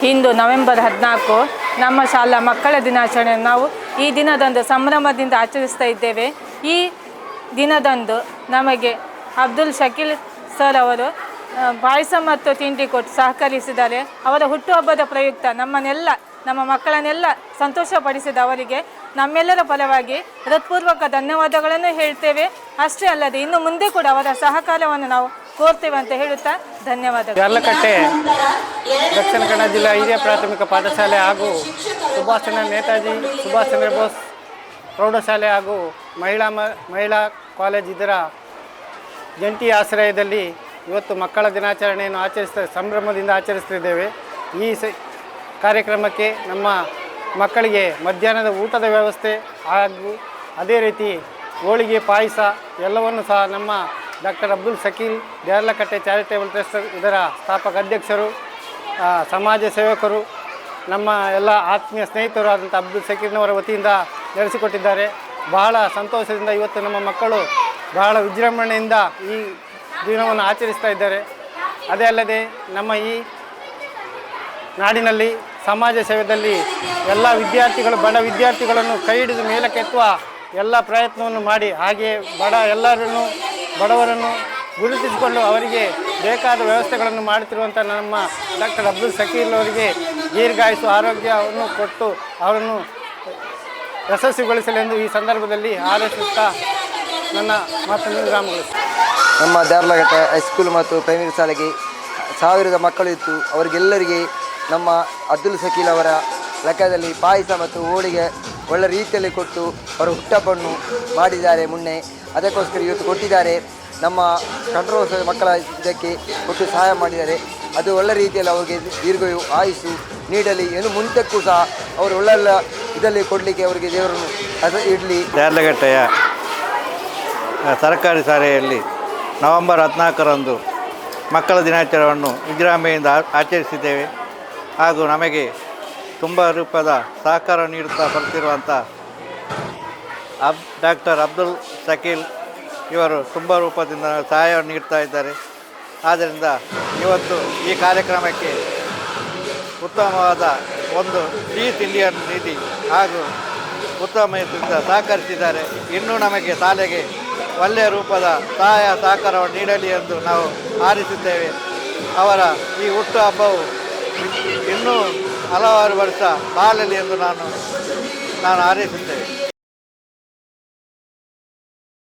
ಇಂದು November 14 ನಮ್ಮ ಶಾಲಾ ಮಕ್ಕಳ ದಿನಾಚರಣೆ ನಾವು ಈ ದಿನದಂದು ಸಂಭ್ರಮದಿಂದ ಆಚರಿಸ್ತಾ ಇದ್ದೇವೆ. ಈ ದಿನದಂದು ನಮಗೆ ಅಬ್ದುಲ್ ಶಕೀಲ್ ಸರ್ ಅವರು ಪಾಯಸ ಮತ್ತು ತಿಂಡಿ ಕೊಟ್ಟು ಸಹಕರಿಸಿದ್ದಾರೆ. ಅವರ ಹುಟ್ಟುಹಬ್ಬದ ಪ್ರಯುಕ್ತ ನಮ್ಮ ಮಕ್ಕಳನ್ನೆಲ್ಲ ಸಂತೋಷಪಡಿಸಿದ ಅವರಿಗೆ ನಮ್ಮೆಲ್ಲರ ಪರವಾಗಿ ಹೃತ್ಪೂರ್ವಕ ಧನ್ಯವಾದಗಳನ್ನು ಹೇಳ್ತೇವೆ. ಅಷ್ಟೇ ಅಲ್ಲದೆ ಇನ್ನು ಮುಂದೆ ಕೂಡ ಅವರ ಸಹಕಾರವನ್ನು ನಾವು ಕೋರ್ತೇವೆ ಅಂತ ಹೇಳುತ್ತಾ ಧನ್ಯವಾದಗಳು. ಯಾರ್ಲಕಟ್ಟೆ ದಕ್ಷಿಣ ಕನ್ನಡ ಜಿಲ್ಲಾ ಹಿರಿಯ ಪ್ರಾಥಮಿಕ ಪಾಠಶಾಲೆ ಹಾಗೂ ನೇತಾಜಿ ಸುಭಾಷ್ ಚಂದ್ರ ಬೋಸ್ ಪ್ರೌಢಶಾಲೆ ಹಾಗೂ ಮಹಿಳಾ ಕಾಲೇಜ್ ಇದರ ಜಂಟಿ ಆಶ್ರಯದಲ್ಲಿ ಇವತ್ತು ಮಕ್ಕಳ ದಿನಾಚರಣೆಯನ್ನು ಸಂಭ್ರಮದಿಂದ ಆಚರಿಸ್ತಿದ್ದೇವೆ. ಈ ಕಾರ್ಯಕ್ರಮಕ್ಕೆ ನಮ್ಮ ಮಕ್ಕಳಿಗೆ ಮಧ್ಯಾಹ್ನದ ಊಟದ ವ್ಯವಸ್ಥೆ ಹಾಗೂ ಅದೇ ರೀತಿ ಹೋಳಿಗೆ ಪಾಯಸ ಎಲ್ಲವನ್ನು ಸಹ ನಮ್ಮ doctor Abdul Shakeel Deralakatte charitable trust ಇದರ ಸ್ಥಾಪಕ ಅಧ್ಯಕ್ಷರು, ಸಮಾಜ ಸೇವಕರು, ನಮ್ಮ ಎಲ್ಲ ಆತ್ಮೀಯ ಸ್ನೇಹಿತರು ಆದಂಥ ಅಬ್ದುಲ್ ಶಕೀಲ್ನವರ ವತಿಯಿಂದ ನಡೆಸಿಕೊಟ್ಟಿದ್ದಾರೆ. ಬಹಳ ಸಂತೋಷದಿಂದ ಇವತ್ತು ನಮ್ಮ ಮಕ್ಕಳು ಬಹಳ ವಿಜೃಂಭಣೆಯಿಂದ ಈ ದಿನವನ್ನು ಆಚರಿಸ್ತಾ ಇದ್ದಾರೆ. ಅದೇ ಅಲ್ಲದೆ ನಮ್ಮ ಈ ನಾಡಿನಲ್ಲಿ ಸಮಾಜ ಸೇವೆಯಲ್ಲಿ ಎಲ್ಲ ಬಡ ವಿದ್ಯಾರ್ಥಿಗಳನ್ನು ಕೈ ಹಿಡಿದು ಮೇಲಕ್ಕೆತ್ತುವ ಎಲ್ಲ ಪ್ರಯತ್ನವನ್ನು ಮಾಡಿ ಹಾಗೆಯೇ ಬಡವರನ್ನು ಗುರುತಿಸಿಕೊಂಡು ಅವರಿಗೆ ಬೇಕಾದ ವ್ಯವಸ್ಥೆಗಳನ್ನು ಮಾಡುತ್ತಿರುವಂಥ ನಮ್ಮ ಡಾಕ್ಟರ್ ಅಬ್ದುಲ್ ಶಕೀಲ್ ಅವರಿಗೆ ದೀರ್ಘಾಯುಸ್ಸು ಆರೋಗ್ಯವನ್ನು ಕೊಟ್ಟು ಅವರನ್ನು ಯಶಸ್ವಿಗೊಳಿಸಲೆಂದು ಈ ಸಂದರ್ಭದಲ್ಲಿ ಹಾರೈಸುತ್ತಾ ನನ್ನ ಮಾತನ್ನು ವಿರಾಮಗೊಳಿಸುತ್ತೇನೆ. ನಮ್ಮ ದೇರ್ಲಘಟ್ಟ ಹೈಸ್ಕೂಲ್ ಮತ್ತು ಪ್ರೈಮರಿ ಶಾಲೆಗೆ 1000 ಮಕ್ಕಳು ಇತ್ತು. ಅವರಿಗೆಲ್ಲರಿಗೆ ನಮ್ಮ ಅಬ್ದುಲ್ ಶಕೀಲ್ ಅವರ ಲೆಕ್ಕದಲ್ಲಿ ಪಾಯಸ ಮತ್ತು ಹೋಳಿಗೆ ಒಳ್ಳೆ ರೀತಿಯಲ್ಲಿ ಕೊಟ್ಟು ಅವರ ಹುಟ್ಟಹಬ್ಬವನ್ನು ಮಾಡಿದ್ದಾರೆ. ಮುನ್ನೆ ಅದಕ್ಕೋಸ್ಕರ ಇವತ್ತು ಕೊಟ್ಟಿದ್ದಾರೆ. ನಮ್ಮ ಕಂಠರೋಗ ಮಕ್ಕಳ ಇದಕ್ಕೆ ಕೊಟ್ಟು ಸಹಾಯ ಮಾಡಿದ್ದಾರೆ. ಅದು ಒಳ್ಳೆ ರೀತಿಯಲ್ಲಿ ಅವರಿಗೆ ದೀರ್ಘಾಯು ಆಯುಸ್ಸು ನೀಡಲಿ. ಏನು ಮುಂದಕ್ಕೂ ಸಹ ಅವರು ಒಳ್ಳೆಲ್ಲ ಇದರಲ್ಲಿ ಕೊಡಲಿಕ್ಕೆ ಅವರಿಗೆ ದೇವರನ್ನು ಇಡಲಿ. ದೇರ್ಲಘಟ್ಟೆಯ ಸರ್ಕಾರಿ ಶಾಲೆಯಲ್ಲಿ ನವೆಂಬರ್ 14ರಂದು ಮಕ್ಕಳ ದಿನಾಚರಣೆಯನ್ನು ವಿಜೃಂಭಣೆಯಿಂದ ಆಚರಿಸಿದ್ದೇವೆ. ಹಾಗೂ ನಮಗೆ ತುಂಬ ರೂಪದ ಸಹಕಾರ ನೀಡುತ್ತಾ ಬರ್ತಿರುವಂಥ ಡಾಕ್ಟರ್ ಅಬ್ದುಲ್ ಶಕೀಲ್ ಇವರು ತುಂಬ ರೂಪದಿಂದ ಸಹಾಯ ನೀಡ್ತಾ ಇದ್ದಾರೆ. ಆದ್ದರಿಂದ ಇವತ್ತು ಈ ಕಾರ್ಯಕ್ರಮಕ್ಕೆ ಉತ್ತಮವಾದ ಒಂದು ಸಿಹಿ ತಿಂಡಿಯನ್ನು ನೀಡಿ ಹಾಗೂ ಉತ್ತಮದಿಂದ ಸಹಕರಿಸಿದ್ದಾರೆ. ಇನ್ನೂ ನಮಗೆ ಶಾಲೆಗೆ ಒಳ್ಳೆಯ ರೂಪದ ಸಹಾಯ ಸಹಕಾರವನ್ನು ನೀಡಲಿ ಎಂದು ನಾವು ಹಾರೈಸುತ್ತೇವೆ. ಅವರ ಈ ಹುಟ್ಟುಹಬ್ಬವು ಇನ್ನೂ ಹಲವಾರು ವರ್ಷ ಬಾಳಲಿ ಎಂದು ನಾನು ಹಾರೈಸುತ್ತೇವೆ.